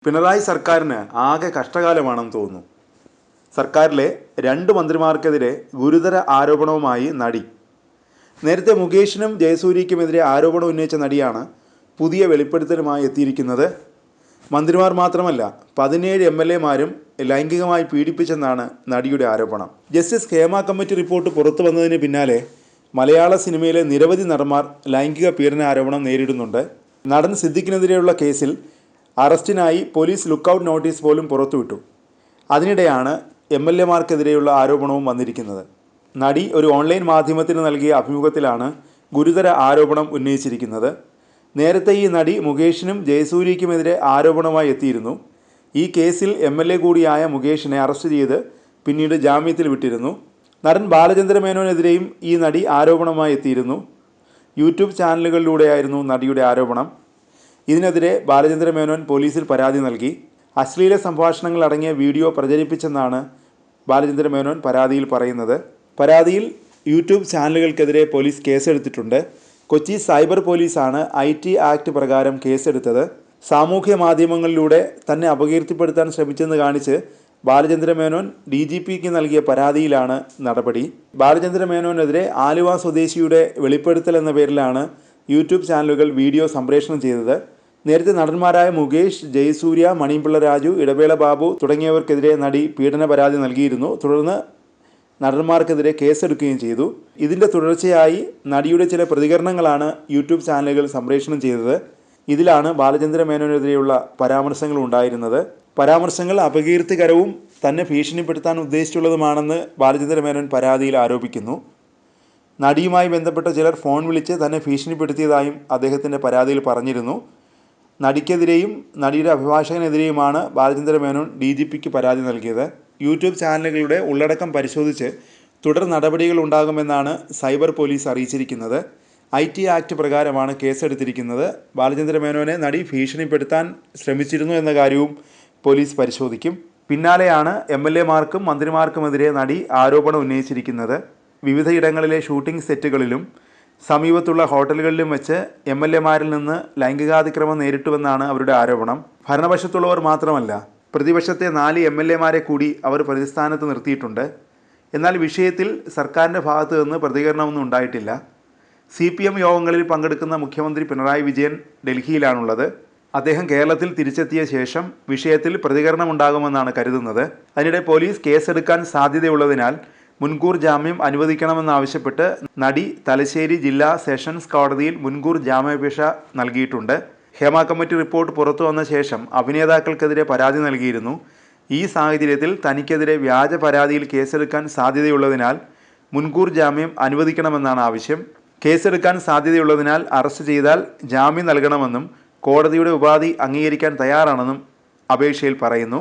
പിണറായി സർക്കാരിന് ആകെ കഷ്ടകാലമാണെന്ന് തോന്നുന്നു. സർക്കാരിലെ 2 മന്ത്രിമാർക്കെതിരെ ഗുരുതര ആരോപണവുമായി നടി. നേരത്തെ മുകേഷിനും ജയസൂര്യയ്ക്കുമെതിരെ ആരോപണം ഉന്നയിച്ച നടിയാണ് പുതിയ വെളിപ്പെടുത്തലുമായി എത്തിയിരിക്കുന്നത്. മന്ത്രിമാർ മാത്രമല്ല, 17 MLA-മാരും ലൈംഗികമായി പീഡിപ്പിച്ചെന്നാണ് നടിയുടെ ആരോപണം. ജസ്റ്റിസ് ഹേമ കമ്മിറ്റി റിപ്പോർട്ട് പുറത്തു വന്നതിന് പിന്നാലെ മലയാള സിനിമയിലെ നിരവധി നടന്മാർ ലൈംഗിക പീഡന ആരോപണം നേരിടുന്നുണ്ട്. നടൻ സിദ്ദിഖിനെതിരെയുള്ള കേസിൽ അറസ്റ്റിനായി പോലീസ് ലുക്കൌട്ട് നോട്ടീസ് പോലും പുറത്തുവിട്ടു. അതിനിടെയാണ് MLA-മാർക്കെതിരെയുള്ള ആരോപണവും വന്നിരിക്കുന്നത്. നടി ഒരു ഓൺലൈൻ മാധ്യമത്തിന് നൽകിയ അഭിമുഖത്തിലാണ് ഗുരുതര ആരോപണം ഉന്നയിച്ചിരിക്കുന്നത്. നേരത്തെ ഈ നടി മുകേഷിനും ജയസൂര്യയ്ക്കുമെതിരെ ആരോപണമായി എത്തിയിരുന്നു. ഈ കേസിൽ MLA കൂടിയായ മുകേഷിനെ അറസ്റ്റ് ചെയ്ത് പിന്നീട് ജാമ്യത്തിൽ വിട്ടിരുന്നു. നടൻ ബാലചന്ദ്ര മേനോനെതിരെയും ഈ നടി ആരോപണമായി എത്തിയിരുന്നു. യൂട്യൂബ് ചാനലുകളിലൂടെയായിരുന്നു നടിയുടെ ആരോപണം. ഇതിനെതിരെ ബാലചന്ദ്ര മേനോൻ പോലീസിൽ പരാതി നൽകി. അശ്ലീല സംഭാഷണങ്ങൾ അടങ്ങിയ വീഡിയോ പ്രചരിപ്പിച്ചെന്നാണ് ബാലചന്ദ്ര മേനോൻ പരാതിയിൽ പറയുന്നത്. പരാതിയിൽ യൂട്യൂബ് ചാനലുകൾക്കെതിരെ പോലീസ് കേസെടുത്തിട്ടുണ്ട്. കൊച്ചി സൈബർ പോലീസാണ് IT ആക്ട് പ്രകാരം കേസെടുത്തത്. സാമൂഹ്യ മാധ്യമങ്ങളിലൂടെ തന്നെ അപകീർത്തിപ്പെടുത്താൻ ശ്രമിച്ചെന്ന് കാണിച്ച് ബാലചന്ദ്ര മേനോൻ DGPക്ക് നൽകിയ പരാതിയിലാണ് നടപടി. ബാലചന്ദ്ര മേനോനെതിരെ ആലുവ സ്വദേശിയുടെ വെളിപ്പെടുത്തൽ എന്ന പേരിലാണ് യൂട്യൂബ് ചാനലുകൾ വീഡിയോ സംപ്രേഷണം ചെയ്തത്. നേരത്തെ നടന്മാരായ മുകേഷ്, ജയസൂര്യ, മണിപിള്ള രാജു, ഇടവേള ബാബു തുടങ്ങിയവർക്കെതിരെ നടി പീഡന പരാതി നൽകിയിരുന്നു. തുടർന്ന് നടന്മാർക്കെതിരെ കേസെടുക്കുകയും ചെയ്തു. ഇതിൻ്റെ തുടർച്ചയായി നടിയുടെ ചില പ്രതികരണങ്ങളാണ് യൂട്യൂബ് ചാനലുകൾ സംപ്രേഷണം ചെയ്തത്. ഇതിലാണ് ബാലചന്ദ്ര മേനോനെതിരെയുള്ള പരാമർശങ്ങൾ ഉണ്ടായിരുന്നത്. പരാമർശങ്ങൾ അപകീർത്തികരവും തന്നെ ഭീഷണിപ്പെടുത്താൻ ഉദ്ദേശിച്ചുള്ളതുമാണെന്ന് ബാലചന്ദ്ര മേനോൻ പരാതിയിൽ ആരോപിക്കുന്നു. നടിയുമായി ബന്ധപ്പെട്ട ചിലർ ഫോൺ വിളിച്ച് തന്നെ ഭീഷണിപ്പെടുത്തിയതായും അദ്ദേഹത്തിൻ്റെ പരാതിയിൽ പറഞ്ഞിരുന്നു. നടിക്കെതിരെയും നടിയുടെ അഭിഭാഷകനെതിരെയുമാണ് ബാലചന്ദ്ര മേനോൻ DGPക്ക് പരാതി നൽകിയത്. യൂട്യൂബ് ചാനലുകളുടെ ഉള്ളടക്കം പരിശോധിച്ച് തുടർ നടപടികൾ ഉണ്ടാകുമെന്നാണ് സൈബർ പോലീസ് അറിയിച്ചിരിക്കുന്നത്. IT ആക്ട് പ്രകാരമാണ് കേസെടുത്തിരിക്കുന്നത്. ബാലചന്ദ്ര മേനോനെ നടി ഭീഷണിപ്പെടുത്താൻ ശ്രമിച്ചിരുന്നു എന്ന കാര്യവും പോലീസ് പരിശോധിക്കും. പിന്നാലെയാണ് MLA-മാർക്കും മന്ത്രിമാർക്കുമെതിരെ നടി ആരോപണം ഉന്നയിച്ചിരിക്കുന്നത്. വിവിധയിടങ്ങളിലെ ഷൂട്ടിംഗ് സെറ്റുകളിലും സമീപത്തുള്ള ഹോട്ടലുകളിലും വെച്ച് MLA-മാരിൽ നിന്ന് ലൈംഗികാതിക്രമം നേരിട്ടുവെന്നാണ് അവരുടെ ആരോപണം. ഭരണപക്ഷത്തുള്ളവർ മാത്രമല്ല, പ്രതിപക്ഷത്തെ 4 MLA-മാരെ കൂടി അവർ പ്രതിസ്ഥാനത്ത് നിർത്തിയിട്ടുണ്ട്. എന്നാൽ വിഷയത്തിൽ സർക്കാരിൻ്റെ ഭാഗത്തു നിന്ന് പ്രതികരണമൊന്നും ഉണ്ടായിട്ടില്ല. CPM യോഗങ്ങളിൽ പങ്കെടുക്കുന്ന മുഖ്യമന്ത്രി പിണറായി വിജയൻ ഡൽഹിയിലാണുള്ളത്. അദ്ദേഹം കേരളത്തിൽ തിരിച്ചെത്തിയ ശേഷം വിഷയത്തിൽ പ്രതികരണമുണ്ടാകുമെന്നാണ് കരുതുന്നത്. അതിനിടെ പോലീസ് കേസെടുക്കാൻ സാധ്യതയുള്ളതിനാൽ മുൻകൂർ ജാമ്യം അനുവദിക്കണമെന്നാവശ്യപ്പെട്ട് നടി തലശ്ശേരി ജില്ലാ സെഷൻസ് കോടതിയിൽ മുൻകൂർ ജാമ്യാപേക്ഷ നൽകിയിട്ടുണ്ട്. ഹേമ കമ്മിറ്റി റിപ്പോർട്ട് പുറത്തു വന്ന ശേഷം അഭിനേതാക്കൾക്കെതിരെ പരാതി നൽകിയിരുന്നു. ഈ സാഹചര്യത്തിൽ തനിക്കെതിരെ വ്യാജ പരാതിയിൽ കേസെടുക്കാൻ സാധ്യതയുള്ളതിനാൽ മുൻകൂർ ജാമ്യം അനുവദിക്കണമെന്നാണ് ആവശ്യം. കേസെടുക്കാൻ സാധ്യതയുള്ളതിനാൽ അറസ്റ്റ് ചെയ്താൽ ജാമ്യം നൽകണമെന്നും കോടതിയുടെ ഉപാധി അംഗീകരിക്കാൻ തയ്യാറാണെന്നും അപേക്ഷയിൽ പറയുന്നു.